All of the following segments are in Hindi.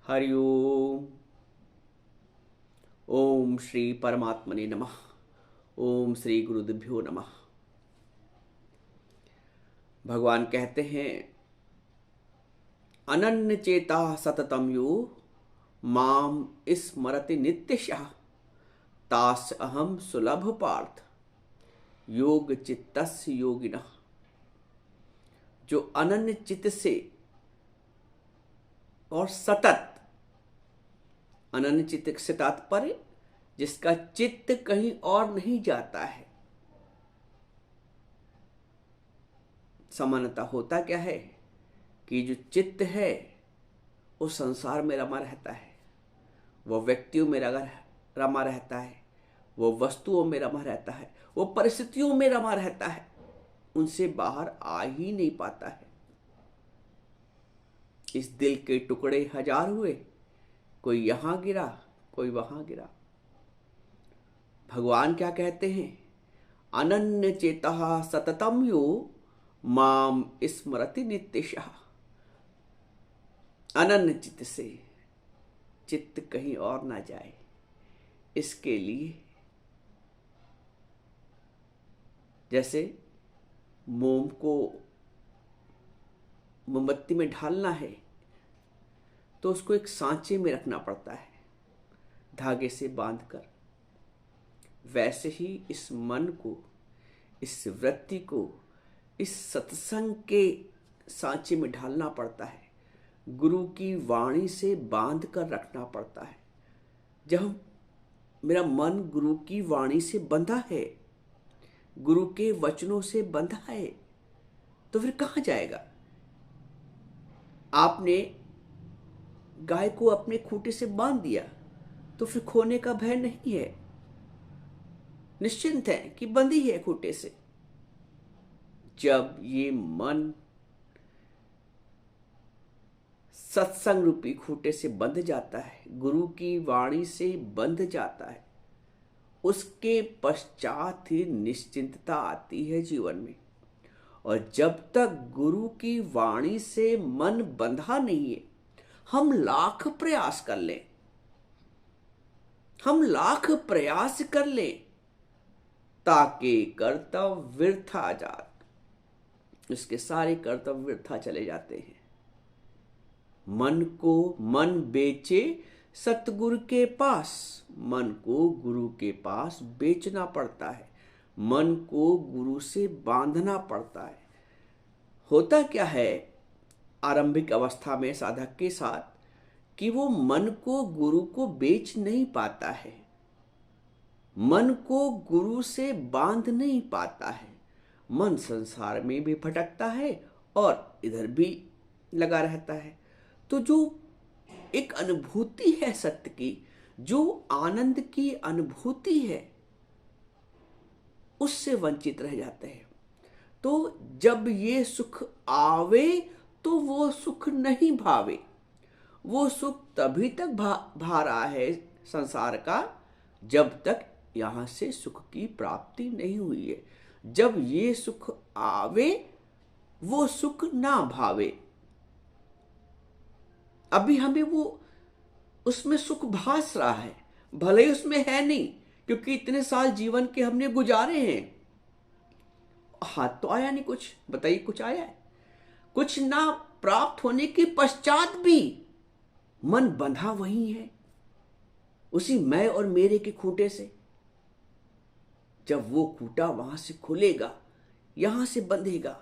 हरि ओम। ओम श्री परमात्मने नमः। ओम श्री गुरुदेभ्यो नमः। भगवान कहते हैं, अनन्य चेता सततम यो माम स्मरति नित्यशः तास अहम सुलभ पार्थ योग चित्तस्य योगिनः। जो अनन्य चित्त से और सतत, अनन्य चित्त से तात्पर्य जिसका चित्त कहीं और नहीं जाता है। सामान्यतः होता क्या है कि जो चित्त है वो संसार में रमा रहता है, वो व्यक्तियों में रमा रहता है, वो वस्तुओं में रमा रहता है, वो परिस्थितियों में रमा रहता है, उनसे बाहर आ ही नहीं पाता है। इस दिल के टुकड़े हजार हुए, कोई यहां गिरा, कोई वहां गिरा। भगवान क्या कहते हैं, अनन्य चेतः सततम यो माम स्मरति नित्यशः। अनन्य चित्त से चित्त कहीं और ना जाए, इसके लिए जैसे मोम को मोमबत्ती में ढालना है तो उसको एक सांचे में रखना पड़ता है धागे से बांधकर। वैसे ही इस मन को, इस वृत्ति को इस सत्संग के सांचे में ढालना पड़ता है, गुरु की वाणी से बांध कर रखना पड़ता है। जब मेरा मन गुरु की वाणी से बंधा है, गुरु के वचनों से बंधा है, तो फिर कहां जाएगा? आपने गाय को अपने खूंटे से बांध दिया तो फिर खोने का भय नहीं है, निश्चिंत है कि बंधी है खूंटे से। जब ये मन सत्संग रूपी खूंटे से बंध जाता है, गुरु की वाणी से बंध जाता है, उसके पश्चात ही निश्चिंतता आती है जीवन में। और जब तक गुरु की वाणी से मन बंधा नहीं है, हम लाख प्रयास कर लें, हम लाख प्रयास कर लें, ताकि कर्तव्य वृथा जात, उसके सारे कर्तव्य वृथा चले जाते हैं। मन बेचे सतगुरु के पास, मन को गुरु के पास बेचना पड़ता है, मन को गुरु से बांधना पड़ता है। होता क्या है आरंभिक अवस्था में साधक के साथ कि वो मन को गुरु को बेच नहीं पाता है, मन को गुरु से बांध नहीं पाता है। मन संसार में भी भटकता है और इधर भी लगा रहता है। तो जो एक अनुभूति है सत्य की, जो आनंद की अनुभूति है, उससे वंचित रह जाते हैं। तो जब ये सुख आवे तो वो सुख नहीं भावे। वो सुख तभी तक भा रहा है संसार का जब तक यहां से सुख की प्राप्ति नहीं हुई है। जब ये सुख आवे वो सुख ना भावे। अभी हमें वो उसमें सुख भास रहा है, भले ही उसमें है नहीं, क्योंकि इतने साल जीवन के हमने गुजारे हैं। हाथ तो आया नहीं कुछ, बताइए कुछ आया है? कुछ ना प्राप्त होने के पश्चात भी मन बंधा वही है, उसी मैं और मेरे के खूंटे से। जब वो खूंटा वहां से खुलेगा, यहां से बंधेगा,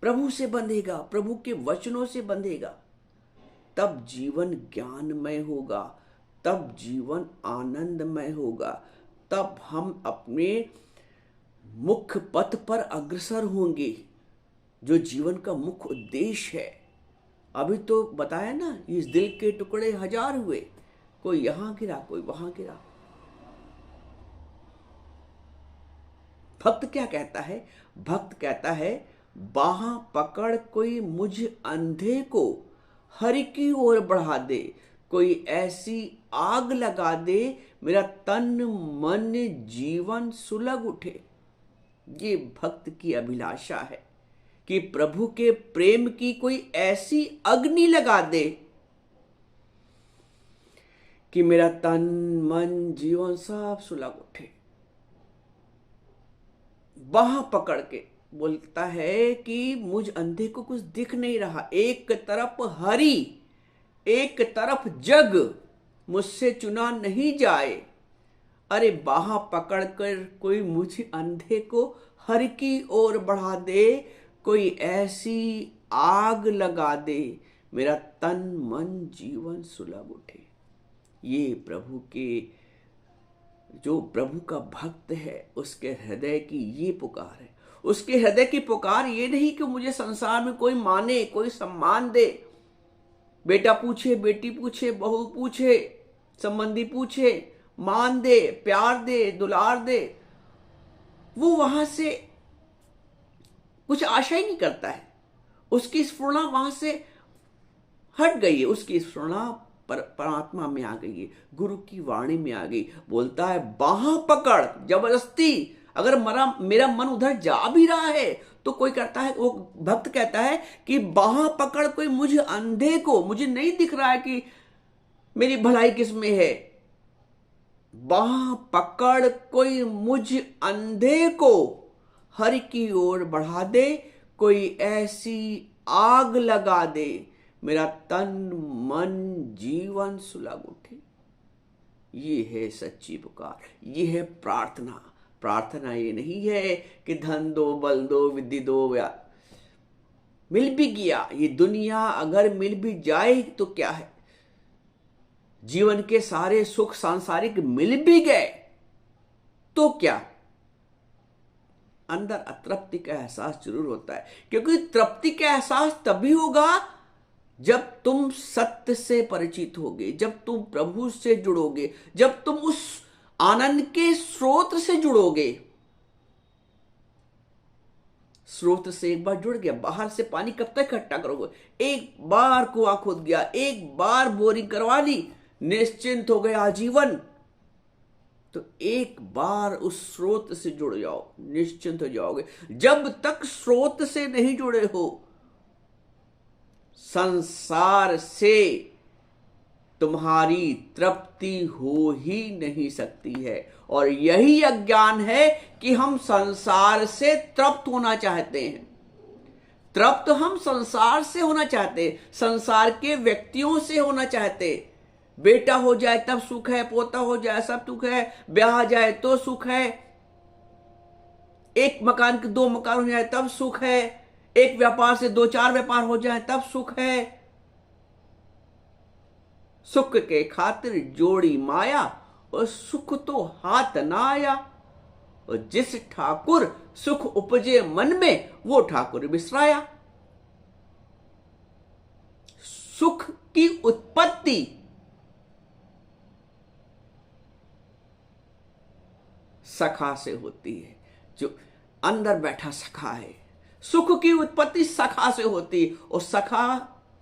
प्रभु से बंधेगा, प्रभु के वचनों से बंधेगा, तब जीवन ज्ञानमय होगा, तब जीवन आनंदमय होगा, तब हम अपने मुख्य पथ पर अग्रसर होंगे, जो जीवन का मुख्य उद्देश्य है। अभी तो बताया ना, इस दिल के टुकड़े हजार हुए, कोई यहां गिरा, कोई वहां गिरा। भक्त क्या कहता है? भक्त कहता है, बाहां पकड़ कोई मुझ अंधे को हरि की ओर बढ़ा दे, कोई ऐसी आग लगा दे मेरा तन मन जीवन सुलग उठे। ये भक्त की अभिलाषा है कि प्रभु के प्रेम की कोई ऐसी अग्नि लगा दे कि मेरा तन मन जीवन सब सुलग उठे। बाह पकड़ के बोलता है कि मुझ अंधे को कुछ दिख नहीं रहा, एक तरफ हरि एक तरफ जग, मुझसे चुना नहीं जाए। अरे बाह पकड़कर कोई मुझ अंधे को हर की ओर बढ़ा दे, कोई ऐसी आग लगा दे, मेरा तन मन जीवन सुलग उठे। ये प्रभु के, जो प्रभु का भक्त है उसके हृदय की ये पुकार है। उसके हृदय की पुकार ये नहीं कि मुझे संसार में कोई माने, कोई सम्मान दे, बेटा पूछे, बेटी पूछे, बहू पूछे, संबंधी पूछे, मान दे, प्यार दे, दुलार दे। वो वहां से कुछ आशा ही नहीं करता है। उसकी स्फुरणा वहां से हट गई है। उसकी स्फुरणा परमात्मा में आ गई है, गुरु की वाणी में आ गई। बोलता है बाह पकड़ जबरदस्ती। अगर मेरा मन उधर जा भी रहा है तो कोई कहता है, वो भक्त कहता है कि बाह पकड़ कोई मुझे अंधे को, मुझे नहीं दिख रहा है कि मेरी भलाई किस में है, बाह पकड़ कोई मुझ अंधे को हरि की ओर बढ़ा दे, कोई ऐसी आग लगा दे, मेरा तन मन जीवन सुलग उठे। ये है सच्ची पुकार, ये है प्रार्थना। प्रार्थना ये नहीं है कि धन दो, बल दो, विद्धि दो, या मिल भी गया, ये दुनिया अगर मिल भी जाए तो क्या है, जीवन के सारे सुख सांसारिक मिल भी गए तो क्या, अंदर अतृप्ति का एहसास जरूर होता है। क्योंकि तृप्ति का एहसास तभी होगा जब तुम सत्य से परिचित होगे, जब तुम प्रभु से जुड़ोगे, जब तुम उस आनंद के स्रोत से जुड़ोगे। स्रोत से एक बार जुड़ गया, बाहर से पानी कब तक इकट्ठा करोगे? एक बार कुआं खोद गया, एक बार बोरिंग करवा ली, निश्चिंत हो गया आजीवन। तो एक बार उस स्रोत से जुड़ जाओ, निश्चिंत हो जाओगे। जब तक स्रोत से नहीं जुड़े हो, संसार से तुम्हारी तृप्ति हो ही नहीं सकती है। और यही अज्ञान है कि हम संसार से तृप्त होना चाहते हैं। तृप्त हम संसार से होना चाहते हैं, संसार के व्यक्तियों से होना चाहते हैं। बेटा हो जाए तब सुख है, पोता हो जाए सब सुख है, ब्याह जाए तो सुख है, एक मकान के दो मकान हो जाए तब सुख है, एक व्यापार से दो चार व्यापार हो जाए तब सुख है। सुख के खातिर जोड़ी माया, और सुख तो हाथ ना आया। और जिस ठाकुर सुख उपजे मन में, वो ठाकुर बिसराया। सुख की उत्पत्ति सखा से होती है, जो अंदर बैठा सखा है। सुख की उत्पत्ति सखा से होती है, और सखा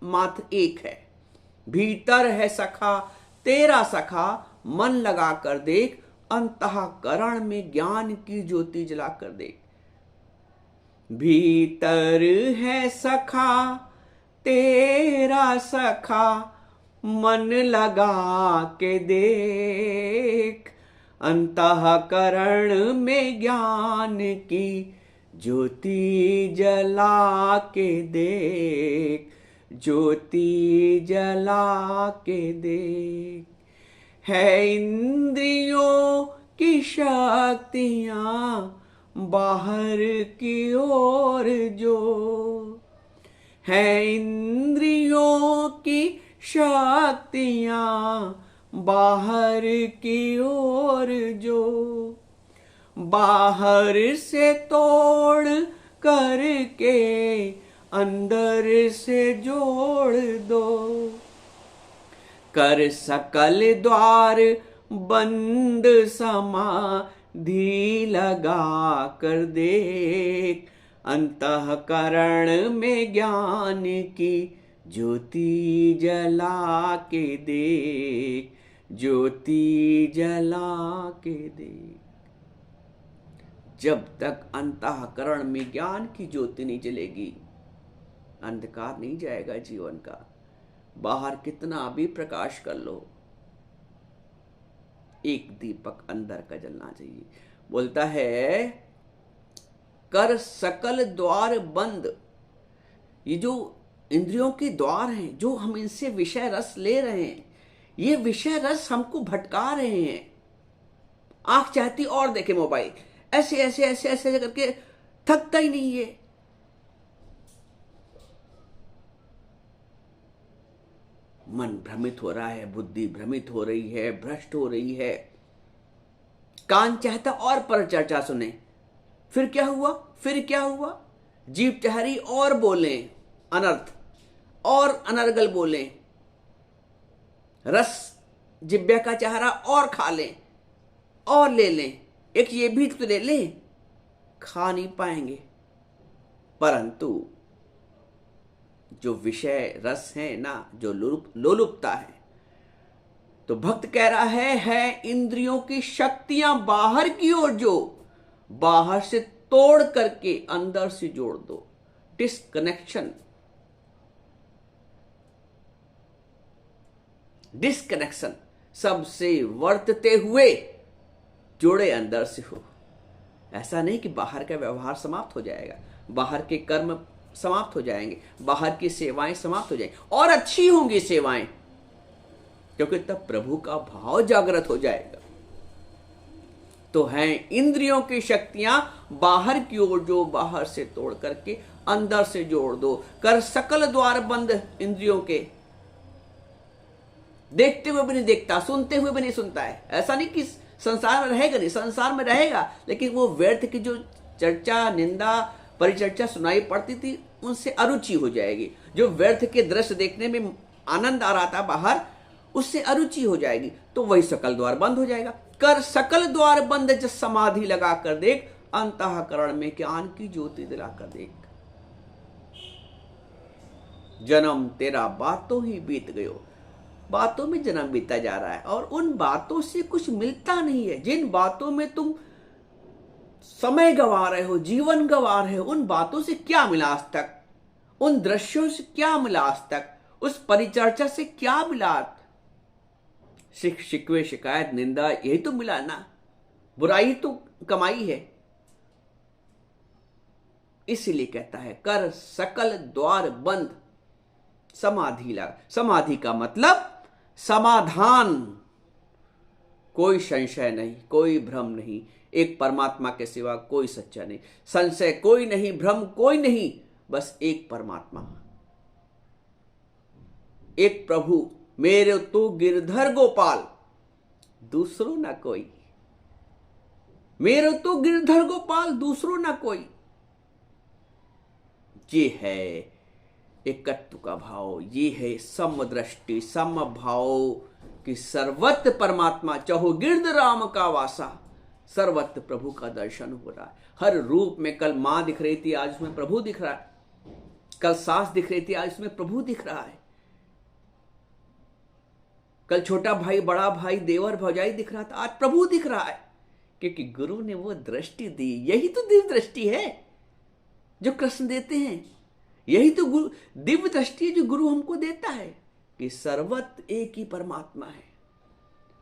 मात्र एक है। भीतर है सखा तेरा सखा, मन लगा कर देख, अंतःकरण में ज्ञान की ज्योति जला कर देख। भीतर है सखा तेरा सखा, मन लगा के देख, अंतःकरण में ज्ञान की ज्योति जला के देख, ज्योति जला के देख। है इंद्रियों की शक्तियां बाहर की ओर जो, है इंद्रियों की शक्तियां बाहर की ओर जो, बाहर से तोड़ करके अंदर से जोड़ दो। कर सकल द्वार बंद समाधि लगा कर देख, अंतःकरण में ज्ञान की ज्योति जला के देख, ज्योति जला के देख। जब तक अंतःकरण में ज्ञान की ज्योति नहीं जलेगी, अंधकार नहीं जाएगा जीवन का। बाहर कितना भी प्रकाश कर लो, एक दीपक अंदर का जलना चाहिए। बोलता है कर सकल द्वार बंद। ये जो इंद्रियों के द्वार हैं, जो हम इनसे विषय रस ले रहे हैं, ये विषय रस हमको भटका रहे हैं। आंख चाहती और देखे मोबाइल, ऐसे ऐसे ऐसे ऐसे करके थकता ही नहीं है। मन भ्रमित हो रहा है, बुद्धि भ्रमित हो रही है, भ्रष्ट हो रही है। कान चाहता और पर चर्चा सुने, फिर क्या हुआ, फिर क्या हुआ। जीभ चाह रही और बोले अनर्थ और अनर्गल बोले। रस जिब्या का चाह रहा और खा लें और ले लें, एक ये भी तो ले लें, खा नहीं पाएंगे। परंतु जो विषय रस है ना, जो लोलुपता है, तो भक्त कह रहा है इंद्रियों की शक्तियां बाहर की ओर, जो बाहर से तोड़ करके अंदर से जोड़ दो। डिस्कनेक्शन, डिस्कनेक्शन, सबसे वर्तते हुए जोड़े अंदर से हो। ऐसा नहीं कि बाहर का व्यवहार समाप्त हो जाएगा, बाहर के कर्म समाप्त हो जाएंगे, बाहर की सेवाएं समाप्त हो जाएंगी, और अच्छी होंगी सेवाएं, क्योंकि तब प्रभु का भाव जागृत हो जाएगा। तो हैं इंद्रियों की शक्तियां बाहर की ओर, जो बाहर से तोड़ करके अंदर से जोड़ दो। कर सकल द्वार बंद इंद्रियों के, देखते हुए भी नहीं देखता, सुनते हुए भी नहीं सुनता है। ऐसा नहीं कि संसार में रहेगा नहीं, संसार में रहेगा, लेकिन वो व्यर्थ की जो चर्चा, निंदा, परिचर्चा सुनाई पड़ती थी, उनसे अरुचि हो जाएगी। जो व्यर्थ के दृश्य देखने में आनंद आ रहा था बाहर, उससे अरुचि हो जाएगी, तो वही सकल द्वार बंद हो जाएगा। कर सकल द्वार बंद जब समाधि लगा कर देख, अंतःकरण में ज्ञान की ज्योति दिला कर देख। जन्म तेरा बातों ही बीत गयो, बातों में जन्म बीता जा रहा है, और उन बातों से कुछ मिलता नहीं है। जिन बातों में तुम समय गंवा रहे हो, जीवन गंवा रहे हो, उन बातों से क्या मिला आज तक? उन दृश्यों से क्या मिला आज तक? उस परिचर्चा से क्या मिला? शिकवे, शिकायत, निंदा, यही तो मिला ना, बुराई तो कमाई है। इसीलिए कहता है कर सकल द्वार बंद, समाधि लगा। समाधि का मतलब समाधान, कोई संशय नहीं, कोई भ्रम नहीं, एक परमात्मा के सिवा कोई सच्चा नहीं। संशय कोई नहीं, भ्रम कोई नहीं, बस एक परमात्मा, एक प्रभु। मेरे तू गिरधर गोपाल, दूसरो ना कोई। मेरे तो गिरधर गोपाल, दूसरो ना कोई। ये है एकत्व का भाव, ये है समदृष्टि, समभाव कि सर्वत्र परमात्मा, चाहो गिरध राम का वासा, सर्वत्र प्रभु का दर्शन हो रहा है। हर रूप में, कल मां दिख रही थी, आज उसमें प्रभु दिख रहा है। कल सास दिख रही थी, आज उसमें प्रभु दिख रहा है। कल छोटा भाई, बड़ा भाई, देवर, भौजाई दिख रहा था, आज प्रभु दिख रहा है, क्योंकि गुरु ने वो दृष्टि दी। यही तो दिव्य दृष्टि है जो कृष्ण देते हैं। यही तो दिव्य दृष्टि है जो गुरु हमको देता है, कि सर्वत्र एक ही परमात्मा है।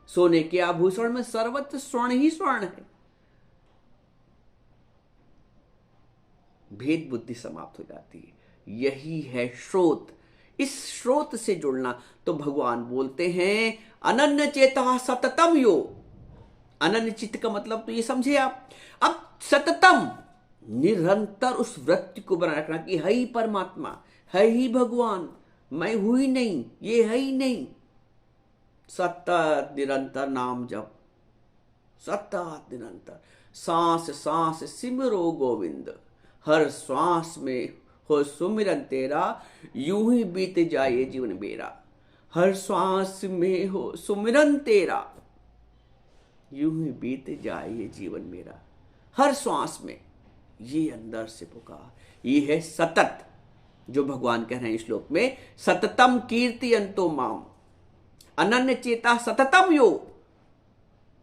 सोने के आभूषण में सर्वत्र स्वर्ण ही स्वर्ण है। भेद बुद्धि समाप्त हो जाती है। यही है स्रोत। इस स्रोत से जुड़ना, तो भगवान बोलते हैं अनन्य चेता सततम यो। अनन्य चित्त का मतलब तो ये समझे आप। अब सततम, निरंतर उस वृत्ति को बनाए रखना कि है ही परमात्मा, है ही भगवान, मैं हूं ही नहीं, ये है ही नहीं। सतत निरंतर नाम जप, सतत निरंतर, सांस सांस सिमरो गोविंद, हर श्वास में हो सुमिरन तेरा, यूं ही बीत जाए जीवन मेरा। हर श्वास में हो सुमिरन तेरा, यूं ही बीत जाए जीवन मेरा। हर श्वास में, ये अंदर से पुकार, ये है सतत, जो भगवान कह रहे हैं श्लोक में, सततम कीर्ति अंतो माम अनन्य चेता सततम यो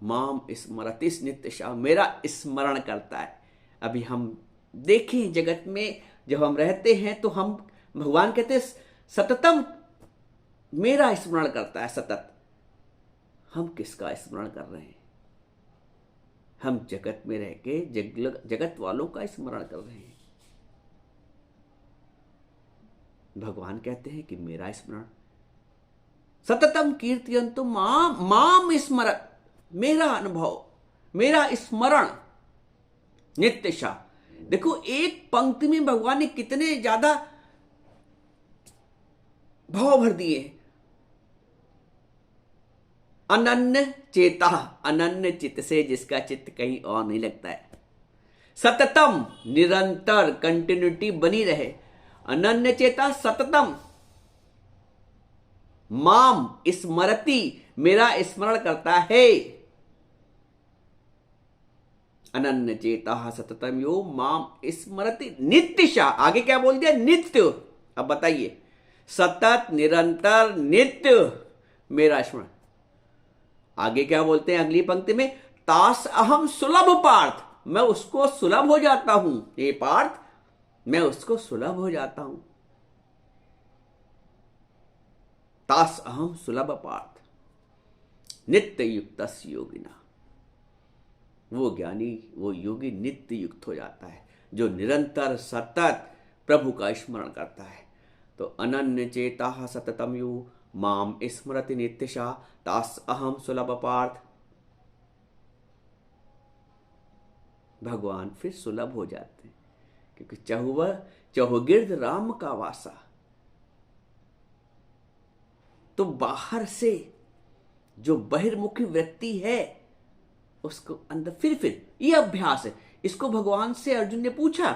माम स्मरति नित्यशा, मेरा स्मरण करता है। अभी हम देखें जगत में जब हम रहते हैं तो हम, भगवान कहते हैं सततम मेरा स्मरण करता है, सतत हम किसका स्मरण कर रहे हैं? हम जगत में रह के जगत वालों का स्मरण कर रहे हैं। भगवान कहते हैं कि मेरा स्मरण, सततम कीर्तयन्तु माम माम स्मरत, मेरा अनुभव, मेरा स्मरण नित्यशा। देखो एक पंक्ति में भगवान ने कितने ज्यादा भाव भर दिए। अनन्य चेता, अनन्य चित्त से, जिसका चित्त कहीं और नहीं लगता है। सततम, निरंतर, कंटिन्यूटी बनी रहे। अनन्य चेता सततम, माम स्मरति, मेरा स्मरण करता है। अनन्य चेता सततम यो माम स्मरति नित्यशा। आगे क्या बोल दिया? नित्य। अब बताइए, सतत, निरंतर, नित्य मेरा स्मरण। आगे क्या बोलते हैं अगली पंक्ति में? तास अहम सुलभ पार्थ, मैं उसको सुलभ हो जाता हूं। ये पार्थ, मैं उसको सुलभ हो जाता हूं। तास अहम सुलभ पार्थ नित्य युक्त योगिना। वो ज्ञानी, वो योगी नित्य युक्त हो जाता है, जो निरंतर सतत प्रभु का स्मरण करता है। तो अनन्य चेता सततम यु माम स्मरति नित्यशा तास अहम सुलभ पार्थ। भगवान फिर सुलभ हो जाते हैं, क्योंकि चहुगिर्द राम का वासा। तो बाहर से जो बहिर्मुखी व्यक्ति है उसको अंदर फिर ये अभ्यास है। इसको भगवान से अर्जुन ने पूछा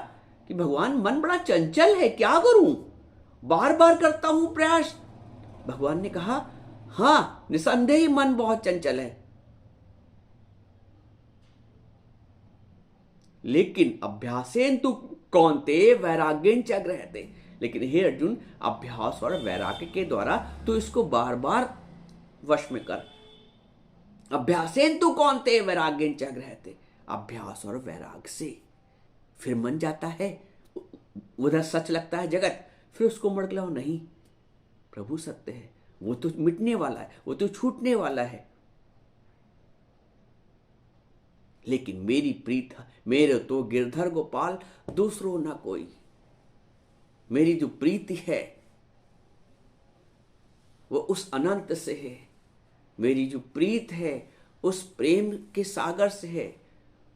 कि भगवान मन बड़ा चंचल है, क्या करूं? बार बार करता हूं प्रयास। भगवान ने कहा हां, निसंदेह ही मन बहुत चंचल है, लेकिन अभ्यासेन तु कौन्तेय वैराग्येन च गृह्यते। लेकिन हे अर्जुन, अभ्यास और वैराग्य के द्वारा तू इसको बार बार वश में कर। अभ्यासेन तु कौन्तेय वैराग्येन च गृह्यते। अभ्यास और वैराग्य से फिर मन जाता है, उधर सच लगता है जगत, फिर उसको मड़कलाओ नहीं, प्रभु सत्य है, वो तो मिटने वाला है, वो तो छूटने वाला है। लेकिन मेरी प्रीत, मेरे तो गिरधर गोपाल, दूसरों ना कोई। मेरी जो प्रीति है वो उस अनंत से है। मेरी जो प्रीत है उस प्रेम के सागर से है।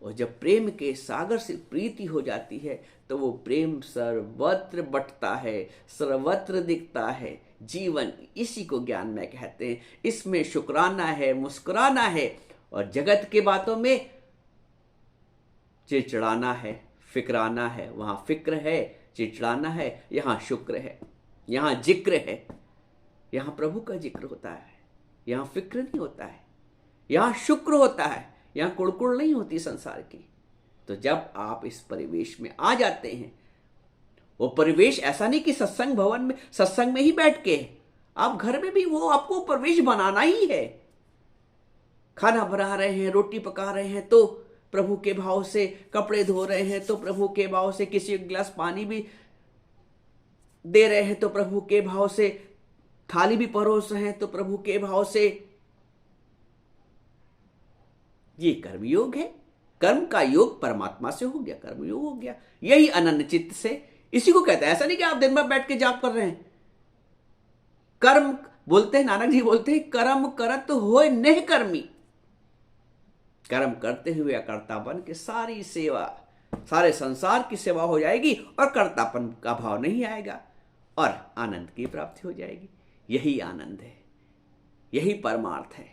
और जब प्रेम के सागर से प्रीति हो जाती है तो वो प्रेम सर्वत्र बटता है, सर्वत्र दिखता है। जीवन इसी को ज्ञान में कहते हैं। इसमें शुक्राना है, मुस्कुराना है, और जगत के बातों में चिड़चिड़ाना है, फिक्राना है। वहां फिक्र है, चिड़चिड़ाना है, यहां शुक्र है, यहां जिक्र है। यहां प्रभु का जिक्र होता है, यहां फिक्र नहीं होता है, यहां शुक्र होता है, यहां कुड़कुड़ नहीं होती संसार की। तो जब आप इस परिवेश में आ जाते हैं, वो परिवेश ऐसा नहीं कि सत्संग भवन में, सत्संग में ही बैठ के, आप घर में भी वो आपको परिवेश बनाना ही है। खाना बना रहे हैं, रोटी पका रहे हैं तो प्रभु के भाव से, कपड़े धो रहे हैं तो प्रभु के भाव से, किसी गिलास पानी भी दे रहे हैं तो प्रभु के भाव से, थाली भी परोस रहे हैं तो प्रभु के भाव से। ये कर्मयोग है। कर्म का योग परमात्मा से हो गया, कर्म योग हो गया। यही अनन्य चित्त से, इसी को कहते हैं। ऐसा नहीं कि आप दिन भर बैठ के जाप कर रहे हैं। कर्म बोलते हैं, नानक जी बोलते हैं, कर्म करत होय नेह कर्मी। कर्म करते हुए अकर्तापन की सारी सेवा, सारे संसार की सेवा हो जाएगी और कर्तापन का भाव नहीं आएगा और आनंद की प्राप्ति हो जाएगी। यही आनंद है, यही परमार्थ है।